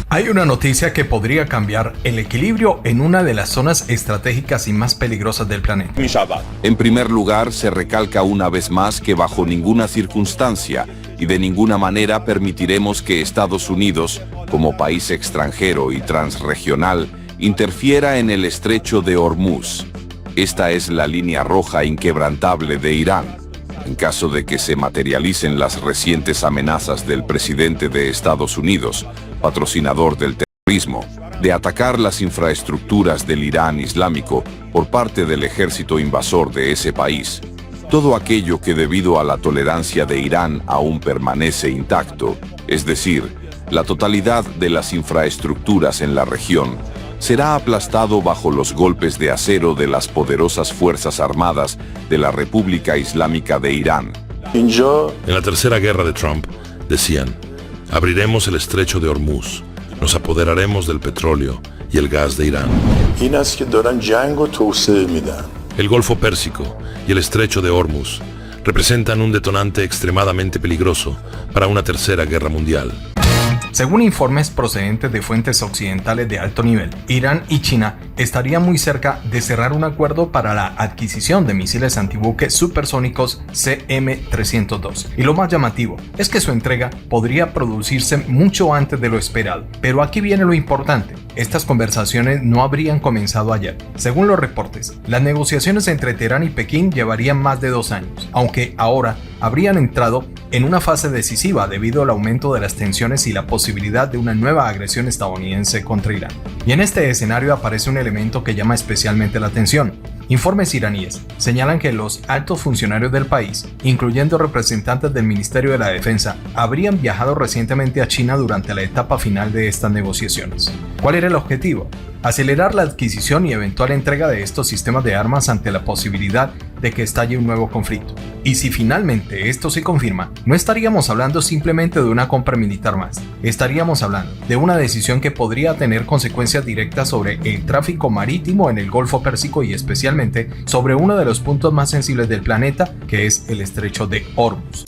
Hay una noticia que podría cambiar el equilibrio en una de las zonas estratégicas y más peligrosas del planeta. En primer lugar, se recalca una vez más que bajo ninguna circunstancia y de ninguna manera permitiremos que Estados Unidos, como país extranjero y transregional, interfiera en el estrecho de Hormuz. Esta es la línea roja inquebrantable de Irán. En caso de que se materialicen las recientes amenazas del presidente de Estados Unidos, patrocinador del terrorismo, de atacar las infraestructuras del Irán Islámico por parte del ejército invasor de ese país, todo aquello que debido a la tolerancia de Irán aún permanece intacto, es decir, la totalidad de las infraestructuras en la región, será aplastado bajo los golpes de acero de las poderosas Fuerzas Armadas de la República Islámica de Irán. En la tercera guerra de Trump, decían, abriremos el estrecho de Hormuz, nos apoderaremos del petróleo y el gas de Irán. El Golfo Pérsico y el estrecho de Hormuz representan un detonante extremadamente peligroso para una tercera guerra mundial. Según informes procedentes de fuentes occidentales de alto nivel, Irán y China estarían muy cerca de cerrar un acuerdo para la adquisición de misiles antibuque supersónicos CM-302. Y lo más llamativo es que su entrega podría producirse mucho antes de lo esperado. Pero aquí viene lo importante. Estas conversaciones no habrían comenzado ayer. Según los reportes, las negociaciones entre Teherán y Pekín llevarían más de 2 años, aunque ahora habrían entrado en una fase decisiva debido al aumento de las tensiones y la posibilidad de una nueva agresión estadounidense contra Irán. Y en este escenario aparece un elemento que llama especialmente la atención. Informes iraníes señalan que los altos funcionarios del país, incluyendo representantes del Ministerio de la Defensa, habrían viajado recientemente a China durante la etapa final de estas negociaciones. ¿Cuál era el objetivo? Acelerar la adquisición y eventual entrega de estos sistemas de armas ante la posibilidad de que estalle un nuevo conflicto. Y si finalmente esto se confirma, no estaríamos hablando simplemente de una compra militar más. Estaríamos hablando de una decisión que podría tener consecuencias directas sobre el tráfico marítimo en el Golfo Pérsico y especialmente sobre uno de los puntos más sensibles del planeta, que es el estrecho de Hormuz.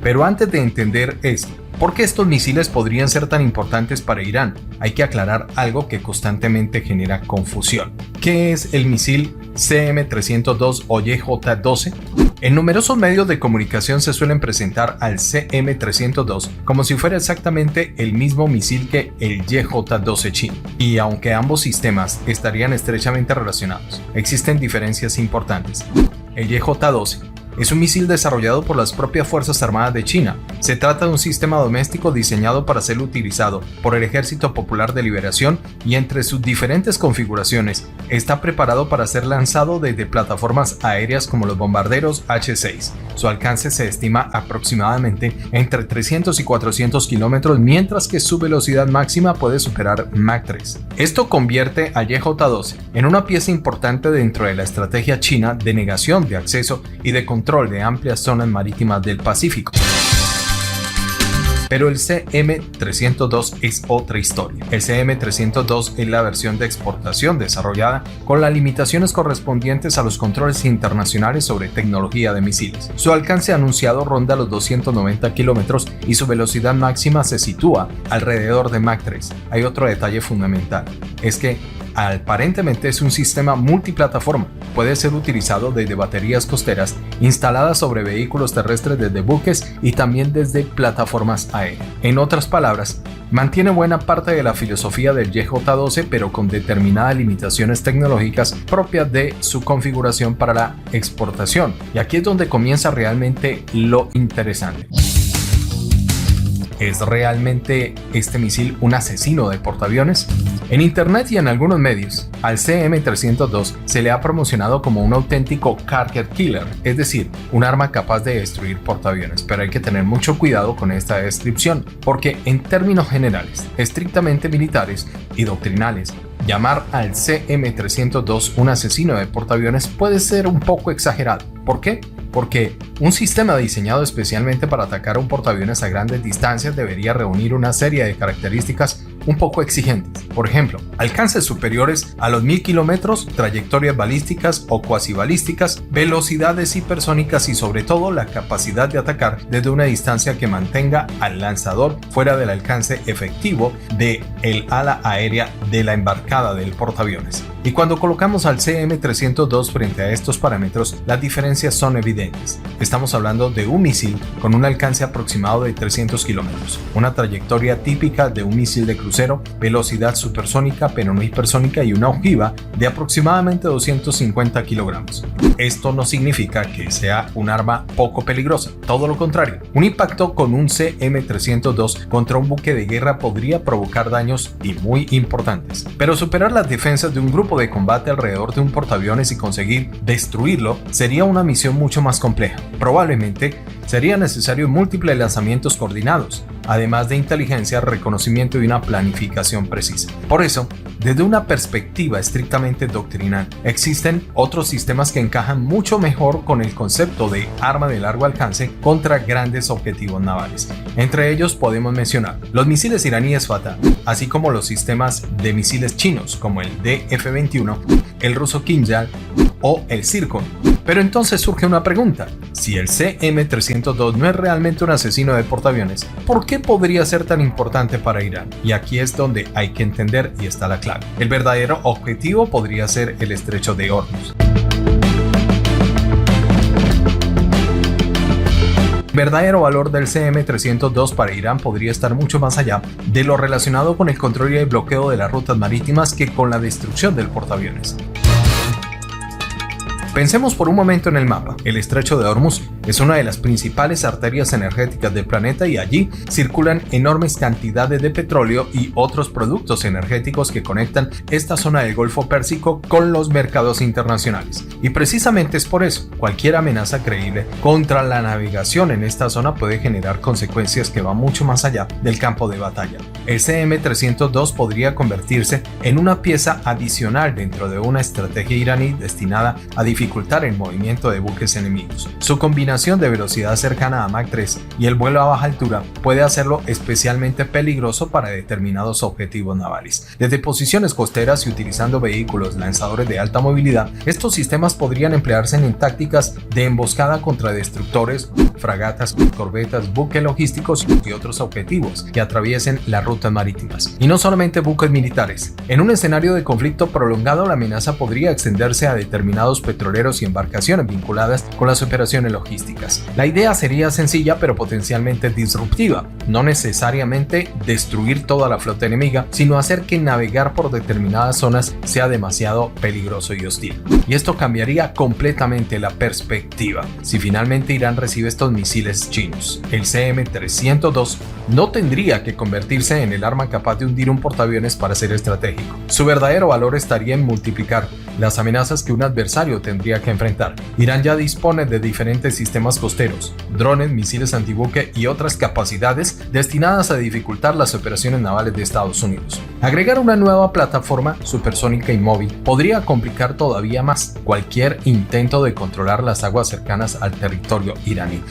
Pero antes de entender esto, ¿por qué estos misiles podrían ser tan importantes para Irán? Hay que aclarar algo que constantemente genera confusión. ¿Qué es el misil CM-302 o YJ-12? En numerosos medios de comunicación se suelen presentar al CM-302 como si fuera exactamente el mismo misil que el YJ-12 chino. Y aunque ambos sistemas estarían estrechamente relacionados, existen diferencias importantes. El YJ-12 es un misil desarrollado por las propias Fuerzas Armadas de China. Se trata de un sistema doméstico diseñado para ser utilizado por el Ejército Popular de Liberación y entre sus diferentes configuraciones está preparado para ser lanzado desde plataformas aéreas como los bombarderos H-6. Su alcance se estima aproximadamente entre 300 y 400 kilómetros, mientras que su velocidad máxima puede superar Mach 3. Esto convierte al YJ-12 en una pieza importante dentro de la estrategia china de negación de acceso y de control de amplias zonas marítimas del Pacífico. Pero el CM-302 es otra historia. El CM-302 es la versión de exportación desarrollada con las limitaciones correspondientes a los controles internacionales sobre tecnología de misiles. Su alcance anunciado ronda los 290 kilómetros y su velocidad máxima se sitúa alrededor de Mach 3. Hay otro detalle fundamental, es que aparentemente es un sistema multiplataforma. Puede ser utilizado desde baterías costeras instaladas sobre vehículos terrestres, desde buques y también desde plataformas aéreas. En otras palabras, mantiene buena parte de la filosofía del YJ-12, pero con determinadas limitaciones tecnológicas propias de su configuración para la exportación. Y aquí es donde comienza realmente lo interesante. ¿Es realmente este misil un asesino de portaaviones? En internet y en algunos medios, al CM-302 se le ha promocionado como un auténtico carpet killer, es decir, un arma capaz de destruir portaaviones, pero hay que tener mucho cuidado con esta descripción, porque en términos generales, estrictamente militares y doctrinales, llamar al CM-302 un asesino de portaaviones puede ser un poco exagerado. ¿Por qué? Porque un sistema diseñado especialmente para atacar un portaaviones a grandes distancias debería reunir una serie de características un poco exigentes. Por ejemplo, alcances superiores a los 1000 kilómetros, trayectorias balísticas o cuasi balísticas, velocidades hipersónicas y sobre todo la capacidad de atacar desde una distancia que mantenga al lanzador fuera del alcance efectivo de el ala aérea de la embarcada del portaaviones. Y cuando colocamos al CM-302 frente a estos parámetros, las diferencias son evidentes. Estamos hablando de un misil con un alcance aproximado de 300 kilómetros, una trayectoria típica de un misil de crucero, velocidad supersónica pero no hipersónica y una ojiva de aproximadamente 250 kilogramos. Esto no significa que sea un arma poco peligrosa, todo lo contrario. Un impacto con un CM-302 contra un buque de guerra podría provocar daños y muy importantes, pero superar las defensas de un grupo de combate alrededor de un portaaviones y conseguir destruirlo sería una misión mucho más compleja. Probablemente sería necesario múltiples lanzamientos coordinados, además de inteligencia, reconocimiento y una planificación precisa. Por eso, desde una perspectiva estrictamente doctrinal, existen otros sistemas que encajan mucho mejor con el concepto de arma de largo alcance contra grandes objetivos navales. Entre ellos podemos mencionar los misiles iraníes Fatah, así como los sistemas de misiles chinos como el DF-21, el ruso Kinjal o el Zircon. Pero entonces surge una pregunta: si el CM-302 no es realmente un asesino de portaaviones, ¿por qué podría ser tan importante para Irán? Y aquí es donde hay que entender y está la clave. El verdadero objetivo podría ser el estrecho de Hormuz. El verdadero valor del CM-302 para Irán podría estar mucho más allá de lo relacionado con el control y el bloqueo de las rutas marítimas que con la destrucción del portaaviones. Pensemos por un momento en el mapa. El estrecho de Hormuz es una de las principales arterias energéticas del planeta y allí circulan enormes cantidades de petróleo y otros productos energéticos que conectan esta zona del Golfo Pérsico con los mercados internacionales. Y precisamente es por eso, cualquier amenaza creíble contra la navegación en esta zona puede generar consecuencias que van mucho más allá del campo de batalla. El CM-302 podría convertirse en una pieza adicional dentro de una estrategia iraní destinada a dificultar el movimiento de buques enemigos. Su combinación de velocidad cercana a Mach 3 y el vuelo a baja altura puede hacerlo especialmente peligroso para determinados objetivos navales. Desde posiciones costeras y utilizando vehículos lanzadores de alta movilidad, estos sistemas podrían emplearse en tácticas de emboscada contra destructores, fragatas, corbetas, buques logísticos y otros objetivos que atraviesen las rutas marítimas. Y no solamente buques militares. En un escenario de conflicto prolongado, la amenaza podría extenderse a determinados petroleros y embarcaciones vinculadas con las operaciones logísticas. La idea sería sencilla pero potencialmente disruptiva, no necesariamente destruir toda la flota enemiga, sino hacer que navegar por determinadas zonas sea demasiado peligroso y hostil. Y esto cambiaría completamente la perspectiva. Si finalmente Irán recibe estos misiles chinos, el CM-302 no tendría que convertirse en el arma capaz de hundir un portaaviones para ser estratégico. Su verdadero valor estaría en multiplicar las amenazas que un adversario tendría que enfrentar. Irán ya dispone de diferentes sistemas costeros, drones, misiles antibuque y otras capacidades destinadas a dificultar las operaciones navales de Estados Unidos. Agregar una nueva plataforma supersónica y móvil podría complicar todavía más cualquier intento de controlar las aguas cercanas al territorio iraní.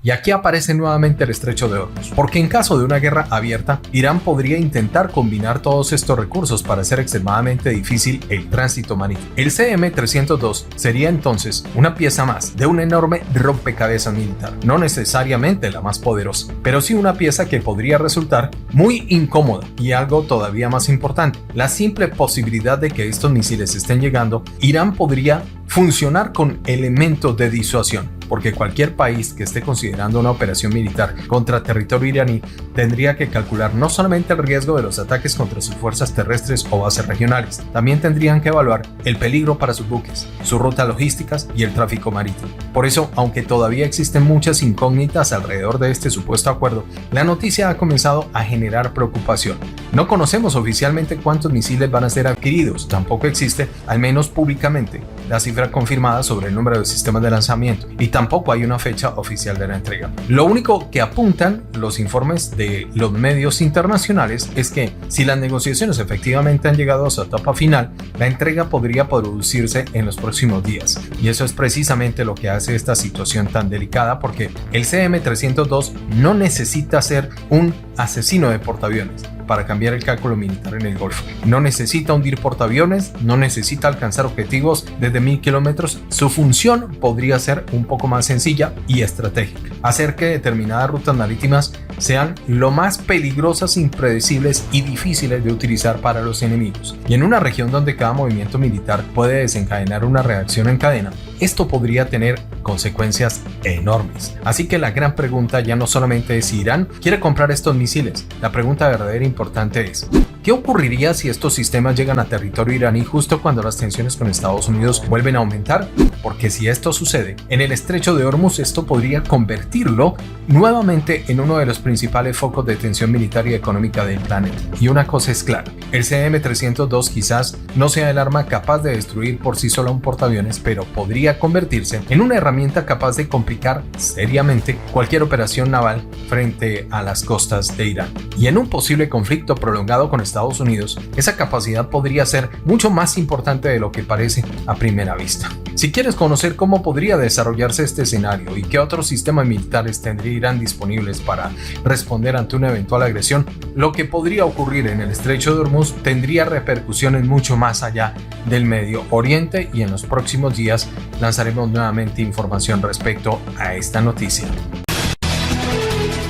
Y aquí aparece nuevamente el estrecho de Hormuz, porque en caso de una guerra abierta, Irán podría intentar combinar todos estos recursos para hacer extremadamente difícil el tránsito marítimo. El CM-302 sería entonces una pieza más de un enorme rompecabezas militar, no necesariamente la más poderosa, pero sí una pieza que podría resultar muy incómoda. Y algo todavía más importante, la simple posibilidad de que estos misiles estén llegando, Irán podría funcionar con elementos de disuasión, porque cualquier país que esté considerando una operación militar contra territorio iraní tendría que calcular no solamente el riesgo de los ataques contra sus fuerzas terrestres o bases regionales, también tendrían que evaluar el peligro para sus buques, sus rutas logísticas y el tráfico marítimo. Por eso, aunque todavía existen muchas incógnitas alrededor de este supuesto acuerdo, la noticia ha comenzado a generar preocupación. No conocemos oficialmente cuántos misiles van a ser adquiridos, tampoco existe, al menos públicamente, la cifra confirmada sobre el número de sistemas de lanzamiento y tampoco hay una fecha oficial de la entrega. Lo único que apuntan los informes de los medios internacionales es que si las negociaciones efectivamente han llegado a su etapa final, la entrega podría producirse en los próximos días. Y eso es precisamente lo que hace esta situación tan delicada, porque el CM-302 no necesita ser un asesino de portaaviones para cambiar el cálculo militar en el Golfo. No necesita hundir portaaviones, no necesita alcanzar objetivos desde 1000 kilómetros. Su función podría ser un poco más sencilla y estratégica: hacer que determinadas rutas marítimas sean lo más peligrosas, impredecibles y difíciles de utilizar para los enemigos. Y en una región donde cada movimiento militar puede desencadenar una reacción en cadena, esto podría tener consecuencias enormes. Así que la gran pregunta ya no solamente es si Irán quiere comprar estos misiles. La pregunta verdadera e importante es: ¿qué ocurriría si estos sistemas llegan a territorio iraní justo cuando las tensiones con Estados Unidos vuelven a aumentar? Porque si esto sucede, en el estrecho de Hormuz, esto podría convertirlo nuevamente en uno de los principales focos de tensión militar y económica del planeta. Y una cosa es clara: el CM-302 quizás no sea el arma capaz de destruir por sí sola un portaaviones, pero podría convertirse en una herramienta capaz de complicar seriamente cualquier operación naval frente a las costas de Irán. Y en un posible conflicto prolongado con Estados Unidos, esa capacidad podría ser mucho más importante de lo que parece a primera vista. Si quieres conocer cómo podría desarrollarse este escenario y qué otros sistemas militares tendría Irán disponibles para responder ante una eventual agresión, lo que podría ocurrir en el estrecho de Hormuz tendría repercusiones mucho más allá del Medio Oriente, y en los próximos días lanzaremos nuevamente información respecto a esta noticia.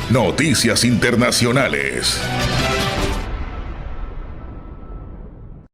Noticias internacionales.